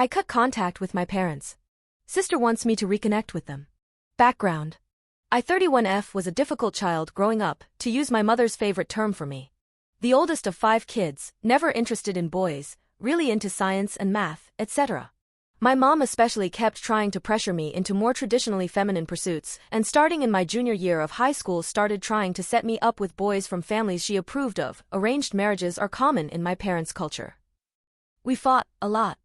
I cut contact with my parents. Sister wants me to reconnect with them. Background. I-31F was a difficult child growing up, to use my mother's favorite term for me. The oldest of 5 kids, never interested in boys, really into science and math, etc. My mom especially kept trying to pressure me into more traditionally feminine pursuits, and starting in my junior year of high school started trying to set me up with boys from families she approved of. Arranged marriages are common in my parents' culture. We fought a lot.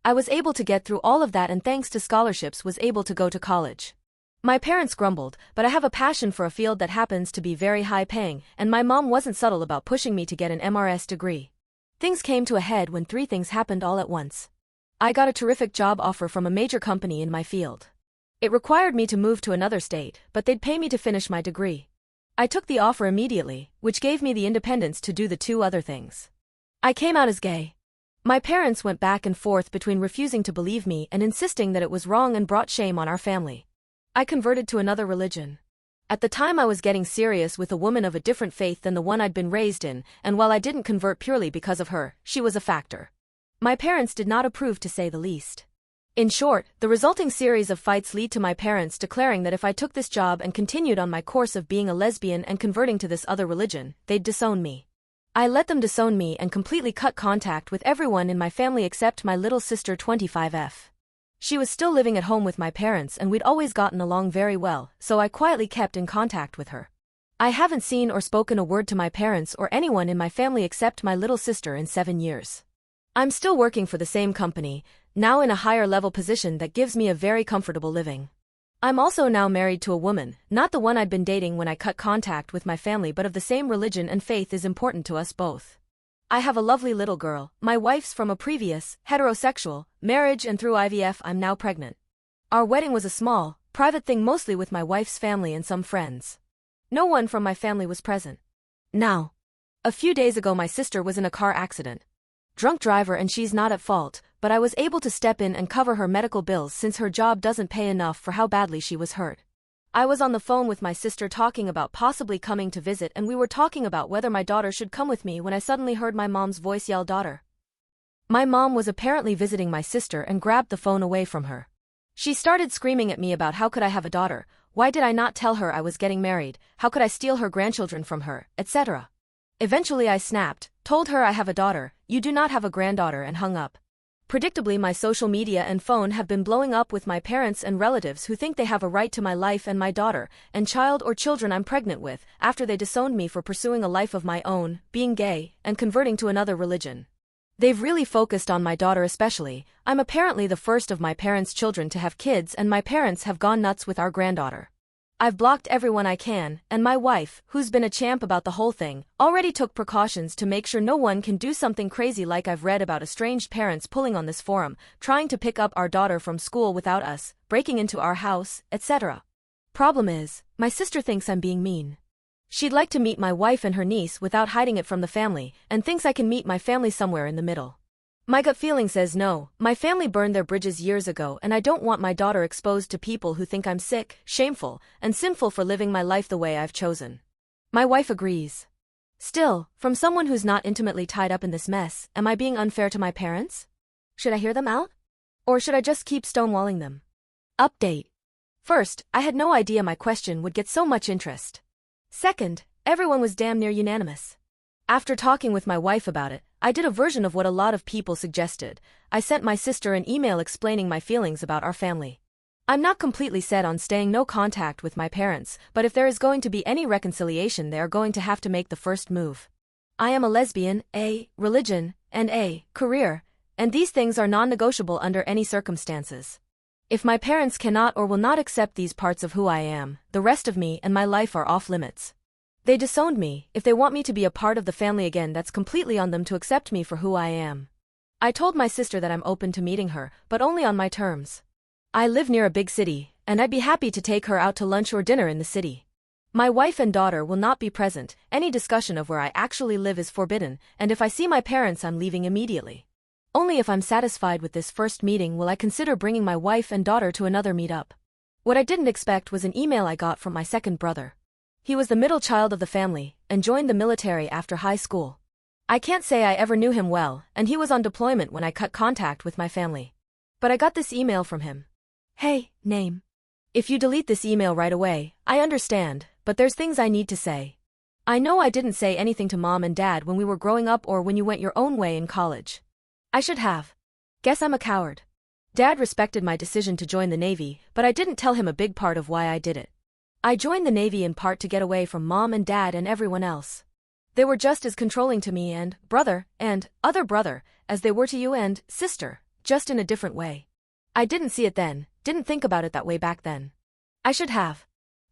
I was able to get through all of that and thanks to scholarships was able to go to college. My parents grumbled, but I have a passion for a field that happens to be very high paying, and my mom wasn't subtle about pushing me to get an MRS degree. Things came to a head when 3 things happened all at once. I got a terrific job offer from a major company in my field. It required me to move to another state, but they'd pay me to finish my degree. I took the offer immediately, which gave me the independence to do the 2 other things. I came out as gay. My parents went back and forth between refusing to believe me and insisting that it was wrong and brought shame on our family. I converted to another religion. At the time I was getting serious with a woman of a different faith than the one I'd been raised in, and while I didn't convert purely because of her, she was a factor. My parents did not approve, to say the least. In short, the resulting series of fights lead to my parents declaring that if I took this job and continued on my course of being a lesbian and converting to this other religion, they'd disown me. I let them disown me and completely cut contact with everyone in my family except my little sister 25F. She was still living at home with my parents and we'd always gotten along very well, so I quietly kept in contact with her. I haven't seen or spoken a word to my parents or anyone in my family except my little sister in 7 years. I'm still working for the same company, now in a higher level position that gives me a very comfortable living. I'm also now married to a woman, not the one I'd been dating when I cut contact with my family, but of the same religion, and faith is important to us both. I have a lovely little girl. My wife's from a previous, heterosexual, marriage, and through IVF I'm now pregnant. Our wedding was a small, private thing, mostly with my wife's family and some friends. No one from my family was present. Now, a few days ago my sister was in a car accident. Drunk driver, and she's not at fault, but I was able to step in and cover her medical bills since her job doesn't pay enough for how badly she was hurt. I was on the phone with my sister talking about possibly coming to visit, and we were talking about whether my daughter should come with me when I suddenly heard my mom's voice yell, "Daughter." My mom was apparently visiting my sister and grabbed the phone away from her. She started screaming at me about how could I have a daughter, why did I not tell her I was getting married, how could I steal her grandchildren from her, etc. Eventually I snapped, told her I have a daughter, you do not have a granddaughter, and hung up. Predictably, my social media and phone have been blowing up with my parents and relatives who think they have a right to my life and my daughter, and child or children I'm pregnant with, after they disowned me for pursuing a life of my own, being gay, and converting to another religion. They've really focused on my daughter especially. I'm apparently the first of my parents' children to have kids, and my parents have gone nuts with our granddaughter. I've blocked everyone I can, and my wife, who's been a champ about the whole thing, already took precautions to make sure no one can do something crazy like I've read about estranged parents pulling on this forum, trying to pick up our daughter from school without us, breaking into our house, etc. Problem is, my sister thinks I'm being mean. She'd like to meet my wife and her niece without hiding it from the family, and thinks I can meet my family somewhere in the middle. My gut feeling says no. My family burned their bridges years ago, and I don't want my daughter exposed to people who think I'm sick, shameful, and sinful for living my life the way I've chosen. My wife agrees. Still, from someone who's not intimately tied up in this mess, am I being unfair to my parents? Should I hear them out? Or should I just keep stonewalling them? Update. First, I had no idea my question would get so much interest. Second, everyone was damn near unanimous. After talking with my wife about it, I did a version of what a lot of people suggested. I sent my sister an email explaining my feelings about our family. I'm not completely set on staying no contact with my parents, but if there is going to be any reconciliation, they are going to have to make the first move. I am a lesbian, a religion, and a career, and these things are non-negotiable under any circumstances. If my parents cannot or will not accept these parts of who I am, the rest of me and my life are off limits. They disowned me. If they want me to be a part of the family again, that's completely on them to accept me for who I am. I told my sister that I'm open to meeting her, but only on my terms. I live near a big city, and I'd be happy to take her out to lunch or dinner in the city. My wife and daughter will not be present. Any discussion of where I actually live is forbidden, and if I see my parents, I'm leaving immediately. Only if I'm satisfied with this first meeting will I consider bringing my wife and daughter to another meetup. What I didn't expect was an email I got from my second brother. He was the middle child of the family, and joined the military after high school. I can't say I ever knew him well, and he was on deployment when I cut contact with my family. But I got this email from him. Hey, name. If you delete this email right away, I understand, but there's things I need to say. I know I didn't say anything to mom and dad when we were growing up or when you went your own way in college. I should have. Guess I'm a coward. Dad respected my decision to join the Navy, but I didn't tell him a big part of why I did it. I joined the Navy in part to get away from mom and dad and everyone else. They were just as controlling to me and brother and other brother as they were to you and sister, just in a different way. I didn't see it then, didn't think about it that way back then. I should have.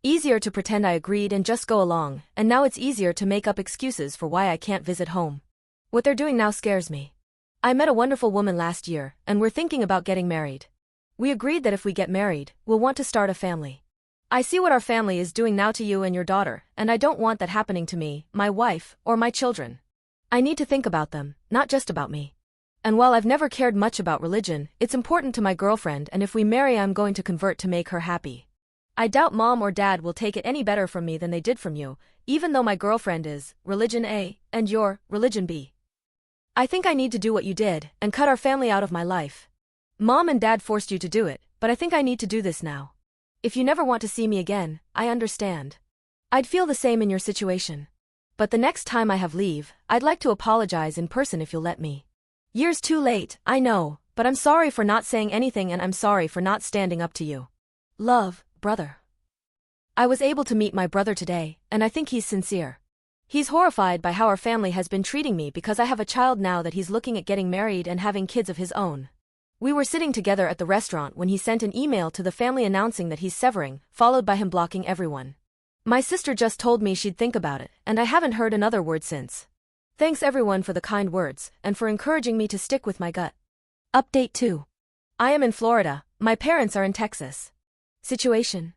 Easier to pretend I agreed and just go along, and now it's easier to make up excuses for why I can't visit home. What they're doing now scares me. I met a wonderful woman last year, and we're thinking about getting married. We agreed that if we get married, we'll want to start a family. I see what our family is doing now to you and your daughter, and I don't want that happening to me, my wife, or my children. I need to think about them, not just about me. And while I've never cared much about religion, it's important to my girlfriend, and if we marry I'm going to convert to make her happy. I doubt mom or dad will take it any better from me than they did from you, even though my girlfriend is religion A and you're religion B. I think I need to do what you did, and cut our family out of my life. Mom and dad forced you to do it, but I think I need to do this now. If you never want to see me again, I understand. I'd feel the same in your situation. But the next time I have leave, I'd like to apologize in person if you'll let me. Years too late, I know, but I'm sorry for not saying anything and I'm sorry for not standing up to you. Love, brother. I was able to meet my brother today, and I think he's sincere. He's horrified by how our family has been treating me because I have a child now that he's looking at getting married and having kids of his own. We were sitting together at the restaurant when he sent an email to the family announcing that he's severing, followed by him blocking everyone. My sister just told me she'd think about it, and I haven't heard another word since. Thanks everyone for the kind words, and for encouraging me to stick with my gut. Update 2. I am in Florida, my parents are in Texas. Situation.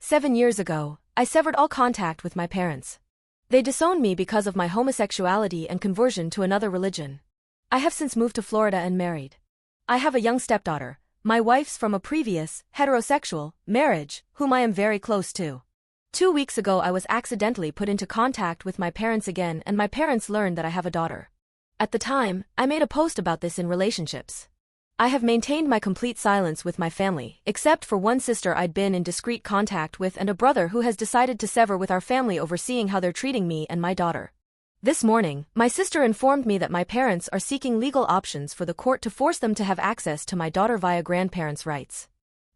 7 years ago, I severed all contact with my parents. They disowned me because of my homosexuality and conversion to another religion. I have since moved to Florida and married. I have a young stepdaughter, my wife's from a previous, heterosexual, marriage, whom I am very close to. 2 weeks ago I was accidentally put into contact with my parents again and my parents learned that I have a daughter. At the time, I made a post about this in relationships. I have maintained my complete silence with my family, except for one sister I'd been in discreet contact with and a brother who has decided to sever with our family over seeing how they're treating me and my daughter. This morning, my sister informed me that my parents are seeking legal options for the court to force them to have access to my daughter via grandparents' rights.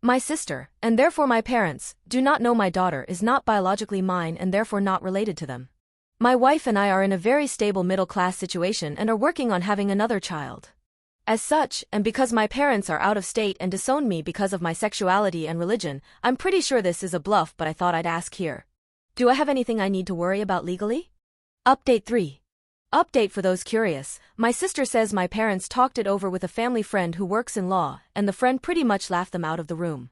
My sister, and therefore my parents, do not know my daughter is not biologically mine and therefore not related to them. My wife and I are in a very stable middle-class situation and are working on having another child. As such, and because my parents are out of state and disown me because of my sexuality and religion, I'm pretty sure this is a bluff, but I thought I'd ask here. Do I have anything I need to worry about legally? Update 3. Update for those curious, my sister says my parents talked it over with a family friend who works in law, and the friend pretty much laughed them out of the room.